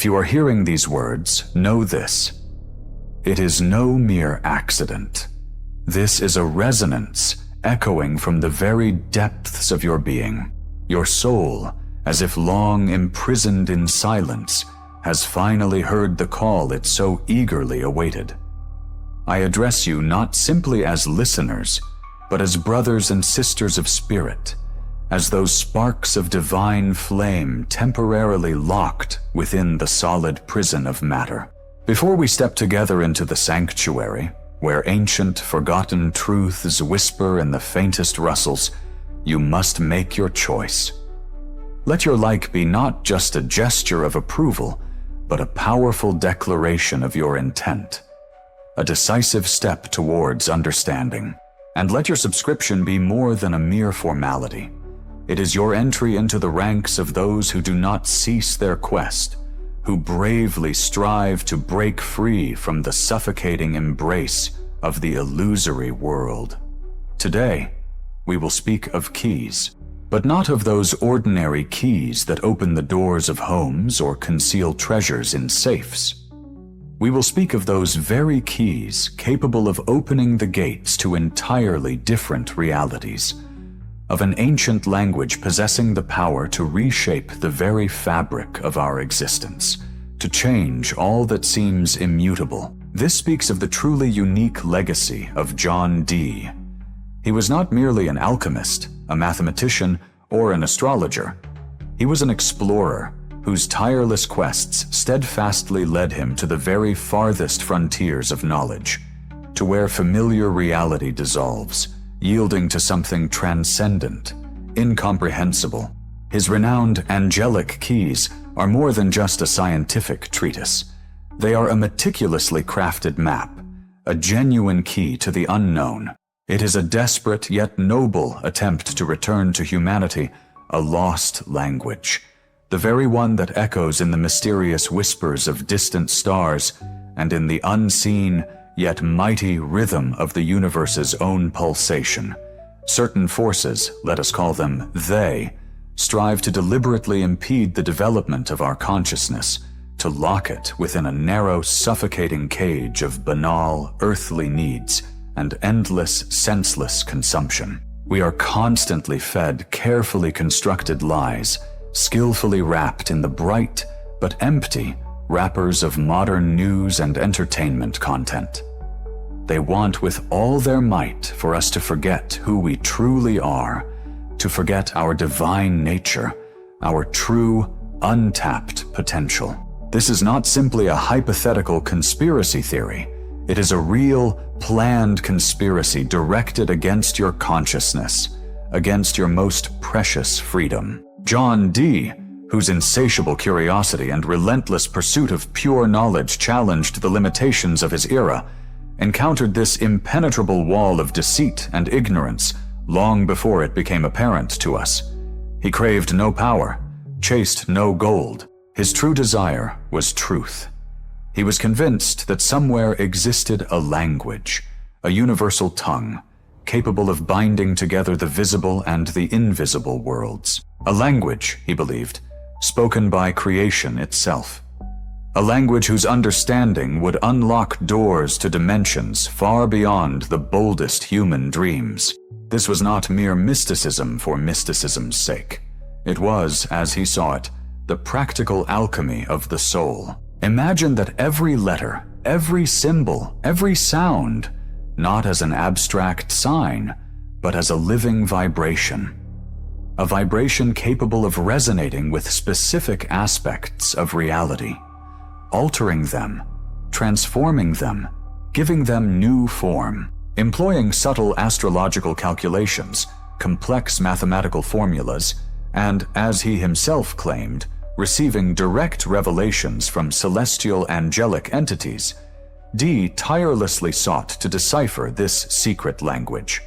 If you are hearing these words, know this. It is no mere accident. This is a resonance echoing from the very depths of your being. Your soul, as if long imprisoned in silence, has finally heard the call it so eagerly awaited. I address you not simply as listeners, but as brothers and sisters of spirit, as those sparks of divine flame temporarily locked within the solid prison of matter. Before we step together into the sanctuary, where ancient, forgotten truths whisper in the faintest rustles, you must make your choice. Let your like be not just a gesture of approval, but a powerful declaration of your intent, a decisive step towards understanding. And let your subscription be more than a mere formality. It is your entry into the ranks of those who do not cease their quest, who bravely strive to break free from the suffocating embrace of the illusory world. Today, we will speak of keys, but not of those ordinary keys that open the doors of homes or conceal treasures in safes. We will speak of those very keys capable of opening the gates to entirely different realities, of an ancient language possessing the power to reshape the very fabric of our existence, to change all that seems immutable. This speaks of the truly unique legacy of John Dee. He was not merely an alchemist, a mathematician, or an astrologer. He was an explorer whose tireless quests steadfastly led him to the very farthest frontiers of knowledge, to where familiar reality dissolves, yielding to something transcendent, incomprehensible. His renowned Angelic Keys are more than just a scientific treatise. They are a meticulously crafted map, a genuine key to the unknown. It is a desperate yet noble attempt to return to humanity a lost language, the very one that echoes in the mysterious whispers of distant stars and in the unseen yet mighty rhythm of the universe's own pulsation. Certain forces, let us call them they, strive to deliberately impede the development of our consciousness, to lock it within a narrow, suffocating cage of banal, earthly needs and endless, senseless consumption. We are constantly fed carefully constructed lies, skillfully wrapped in the bright but empty wrappers of modern news and entertainment content. They want with all their might for us to forget who we truly are, to forget our divine nature, our true, untapped potential. This is not simply a hypothetical conspiracy theory. It is a real, planned conspiracy directed against your consciousness, against your most precious freedom. John Dee, whose insatiable curiosity and relentless pursuit of pure knowledge challenged the limitations of his era, encountered this impenetrable wall of deceit and ignorance long before it became apparent to us. He craved no power, chased no gold. His true desire was truth. He was convinced that somewhere existed a language, a universal tongue, capable of binding together the visible and the invisible worlds. A language, he believed, spoken by creation itself. A language whose understanding would unlock doors to dimensions far beyond the boldest human dreams. This was not mere mysticism for mysticism's sake. It was, as he saw it, the practical alchemy of the soul. Imagine that every letter, every symbol, every sound, not as an abstract sign, but as a living vibration. A vibration capable of resonating with specific aspects of reality, altering them, transforming them, giving them new form. Employing subtle astrological calculations, complex mathematical formulas, and, as he himself claimed, receiving direct revelations from celestial angelic entities, Dee tirelessly sought to decipher this secret language.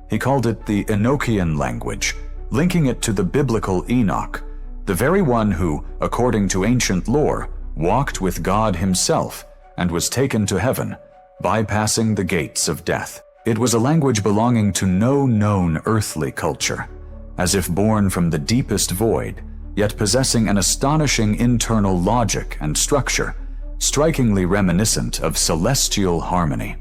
He called it the Enochian language, linking it to the biblical Enoch, the very one who, according to ancient lore, walked with God himself and was taken to heaven, bypassing the gates of death. It was a language belonging to no known earthly culture. As if born from the deepest void, yet possessing an astonishing internal logic and structure, strikingly reminiscent of celestial harmony.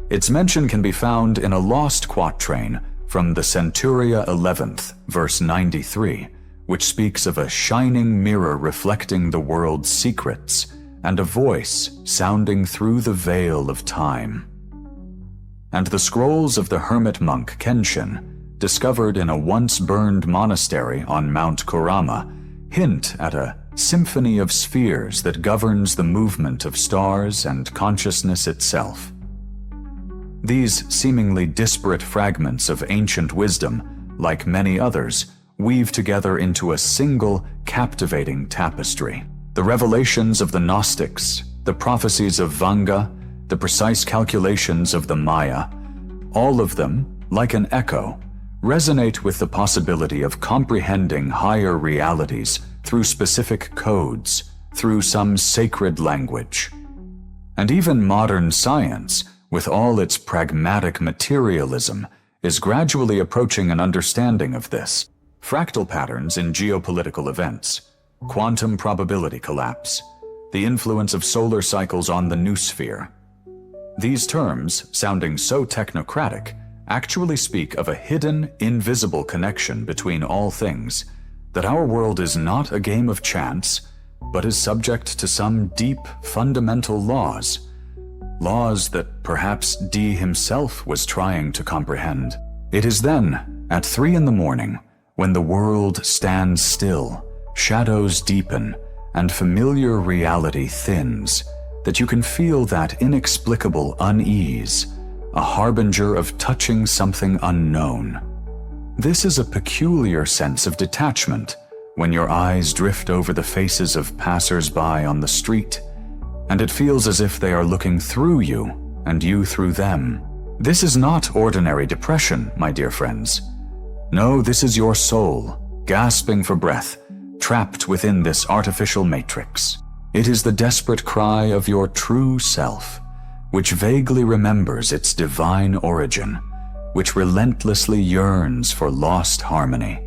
Its mention can be found in a lost quatrain from the Centuria 11th, verse 93, which speaks of a shining mirror reflecting the world's secrets and a voice sounding through the veil of time. And the scrolls of the hermit monk Kenshin, discovered in a once-burned monastery on Mount Kurama, hint at a symphony of spheres that governs the movement of stars and consciousness itself. These seemingly disparate fragments of ancient wisdom, like many others, weave together into a single, captivating tapestry. The revelations of the Gnostics, the prophecies of Vanga, the precise calculations of the Maya, all of them, like an echo, resonate with the possibility of comprehending higher realities through specific codes, through some sacred language. And even modern science, with all its pragmatic materialism, is gradually approaching an understanding of this. Fractal patterns in geopolitical events, quantum probability collapse, the influence of solar cycles on the noosphere. These terms, sounding so technocratic, actually speak of a hidden, invisible connection between all things, that our world is not a game of chance, but is subject to some deep, fundamental laws. Laws that perhaps Dee himself was trying to comprehend. It is then, at 3 a.m, when the world stands still, shadows deepen, and familiar reality thins, that you can feel that inexplicable unease, a harbinger of touching something unknown. This is a peculiar sense of detachment when your eyes drift over the faces of passers-by on the street, and it feels as if they are looking through you and you through them. This is not ordinary depression, my dear friends. No, this is your soul, gasping for breath, trapped within this artificial matrix. It is the desperate cry of your true self, which vaguely remembers its divine origin, which relentlessly yearns for lost harmony.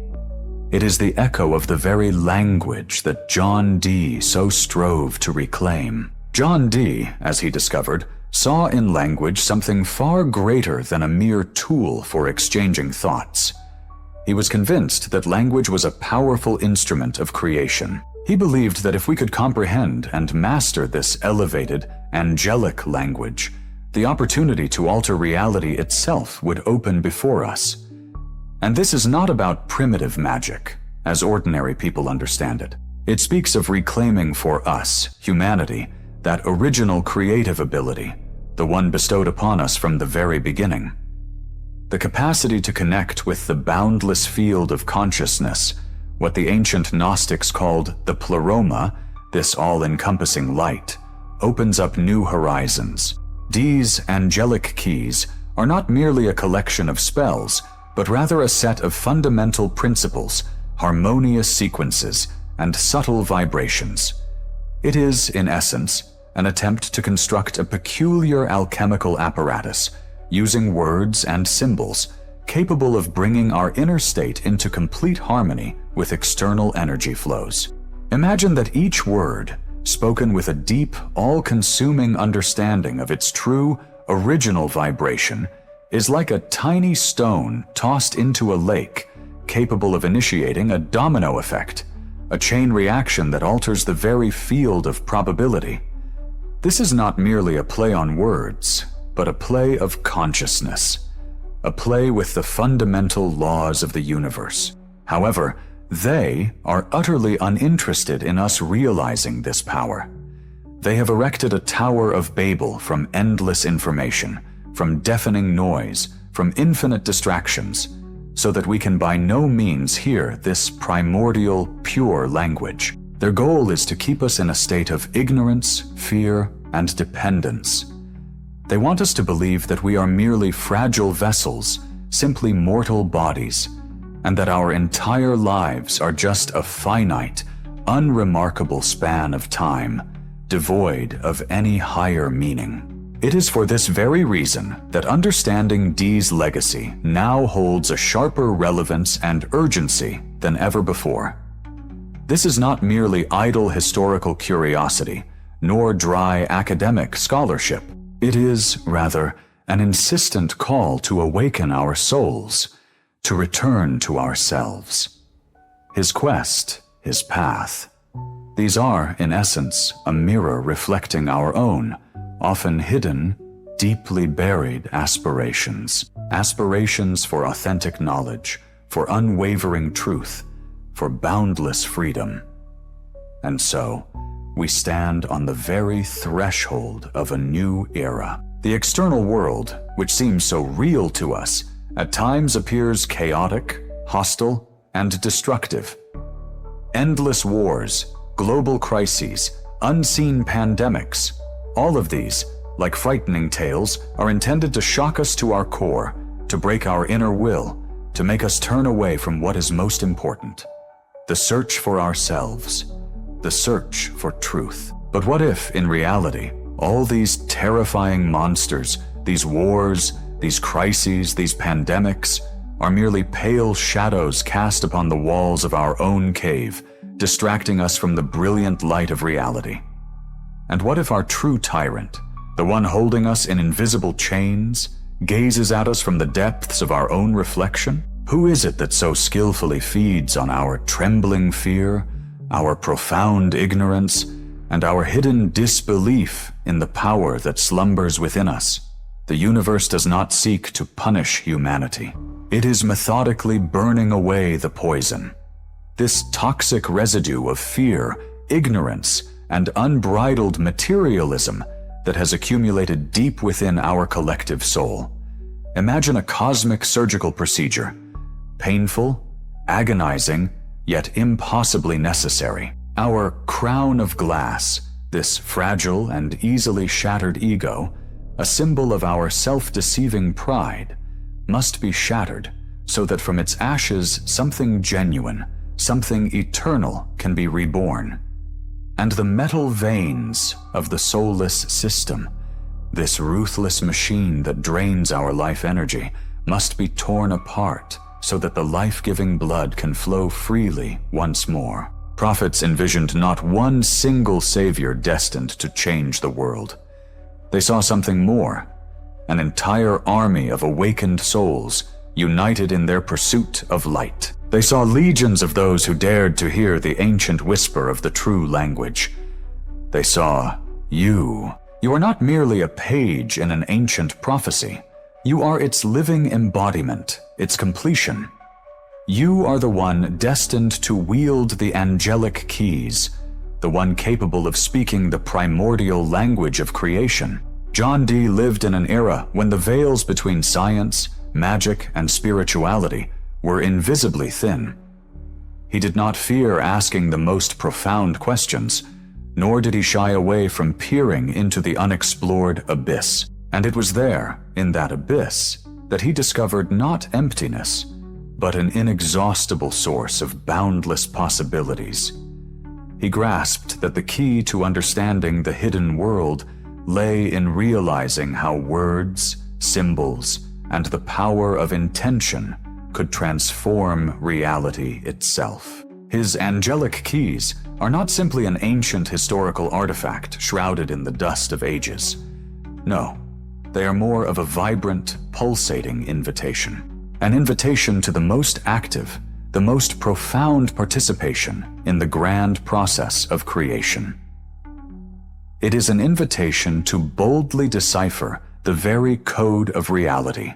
It is the echo of the very language that John Dee so strove to reclaim. John Dee, as he discovered, saw in language something far greater than a mere tool for exchanging thoughts. He was convinced that language was a powerful instrument of creation. He believed that if we could comprehend and master this elevated, angelic language, the opportunity to alter reality itself would open before us. And this is not about primitive magic, as ordinary people understand it. It speaks of reclaiming for us, humanity, that original creative ability, the one bestowed upon us from the very beginning. The capacity to connect with the boundless field of consciousness, what the ancient Gnostics called the pleroma, this all-encompassing light, opens up new horizons. Dee's Angelic Keys are not merely a collection of spells, but rather a set of fundamental principles, harmonious sequences, and subtle vibrations. It is, in essence, an attempt to construct a peculiar alchemical apparatus, using words and symbols, capable of bringing our inner state into complete harmony with external energy flows. Imagine that each word, spoken with a deep, all-consuming understanding of its true, original vibration, is like a tiny stone tossed into a lake, capable of initiating a domino effect, a chain reaction that alters the very field of probability. This is not merely a play on words, but a play of consciousness, a play with the fundamental laws of the universe. However, they are utterly uninterested in us realizing this power. They have erected a Tower of Babel from endless information, from deafening noise, from infinite distractions, so that we can by no means hear this primordial, pure language. Their goal is to keep us in a state of ignorance, fear, and dependence. They want us to believe that we are merely fragile vessels, simply mortal bodies, and that our entire lives are just a finite, unremarkable span of time, devoid of any higher meaning. It is for this very reason that understanding Dee's legacy now holds a sharper relevance and urgency than ever before. This is not merely idle historical curiosity, nor dry academic scholarship. It is, rather, an insistent call to awaken our souls, to return to ourselves. His quest, his path. These are, in essence, a mirror reflecting our own, often hidden, deeply buried aspirations. Aspirations for authentic knowledge, for unwavering truth, for boundless freedom. And so, we stand on the very threshold of a new era. The external world, which seems so real to us, at times appears chaotic, hostile, and destructive. Endless wars, global crises, unseen pandemics, all of these, like frightening tales, are intended to shock us to our core, to break our inner will, to make us turn away from what is most important. The search for ourselves, the search for truth. But what if, in reality, all these terrifying monsters, these wars, these crises, these pandemics, are merely pale shadows cast upon the walls of our own cave, distracting us from the brilliant light of reality? And what if our true tyrant, the one holding us in invisible chains, gazes at us from the depths of our own reflection? Who is it that so skillfully feeds on our trembling fear, our profound ignorance, and our hidden disbelief in the power that slumbers within us? The universe does not seek to punish humanity. It is methodically burning away the poison. This toxic residue of fear, ignorance, and unbridled materialism that has accumulated deep within our collective soul. Imagine a cosmic surgical procedure, painful, agonizing, yet impossibly necessary. Our crown of glass, this fragile and easily shattered ego, a symbol of our self-deceiving pride, must be shattered so that from its ashes something genuine, something eternal can be reborn. And the metal veins of the soulless system, this ruthless machine that drains our life energy, must be torn apart so that the life-giving blood can flow freely once more. Prophets envisioned not one single savior destined to change the world. They saw something more, an entire army of awakened souls united in their pursuit of light. They saw legions of those who dared to hear the ancient whisper of the true language. They saw you. You are not merely a page in an ancient prophecy. You are its living embodiment, its completion. You are the one destined to wield the Angelic Keys, the one capable of speaking the primordial language of creation. John Dee lived in an era when the veils between science, magic, and spirituality were invisibly thin. He did not fear asking the most profound questions, nor did he shy away from peering into the unexplored abyss. And it was there, in that abyss, that he discovered not emptiness, but an inexhaustible source of boundless possibilities. He grasped that the key to understanding the hidden world lay in realizing how words, symbols, and the power of intention could transform reality itself. His Angelic Keys are not simply an ancient historical artifact shrouded in the dust of ages. No, they are more of a vibrant, pulsating invitation. An invitation to the most active, the most profound participation in the grand process of creation. It is an invitation to boldly decipher the very code of reality,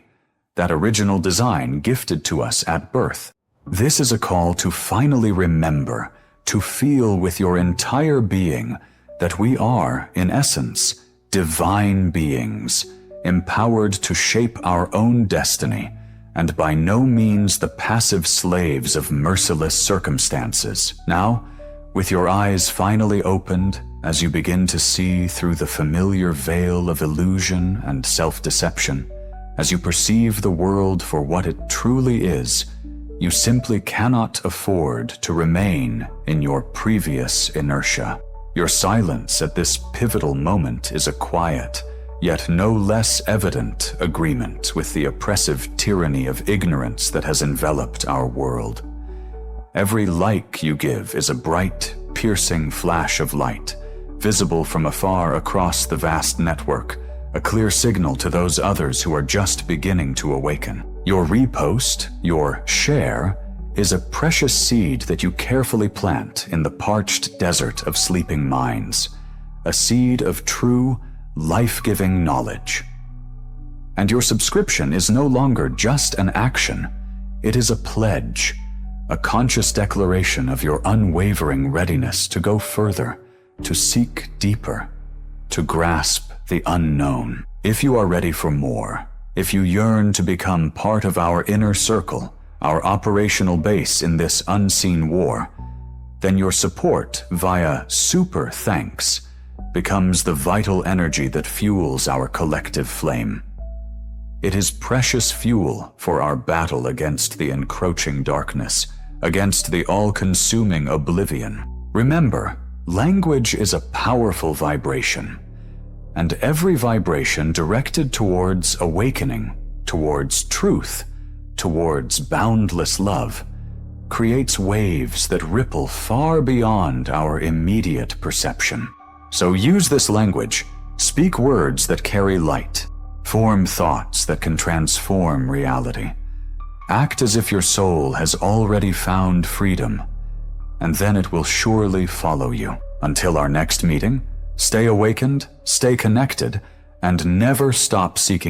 that original design gifted to us at birth. This is a call to finally remember, to feel with your entire being that we are, in essence, divine beings, empowered to shape our own destiny, and by no means the passive slaves of merciless circumstances. Now, with your eyes finally opened, as you begin to see through the familiar veil of illusion and self-deception, as you perceive the world for what it truly is, you simply cannot afford to remain in your previous inertia. Your silence at this pivotal moment is a quiet, yet no less evident agreement with the oppressive tyranny of ignorance that has enveloped our world. Every like you give is a bright, piercing flash of light, visible from afar across the vast network, a clear signal to those others who are just beginning to awaken. Your repost, your share, is a precious seed that you carefully plant in the parched desert of sleeping minds, a seed of true, life-giving knowledge. And your subscription is no longer just an action, it is a pledge, a conscious declaration of your unwavering readiness to go further, to seek deeper, to grasp the unknown. If you are ready for more, if you yearn to become part of our inner circle, our operational base in this unseen war, then your support via super thanks becomes the vital energy that fuels our collective flame. It is precious fuel for our battle against the encroaching darkness, against the all-consuming oblivion. Remember, language is a powerful vibration, and every vibration directed towards awakening, towards truth, towards boundless love, creates waves that ripple far beyond our immediate perception. So use this language, speak words that carry light, form thoughts that can transform reality. Act as if your soul has already found freedom, and then it will surely follow you. Until our next meeting, stay awakened, stay connected, and never stop seeking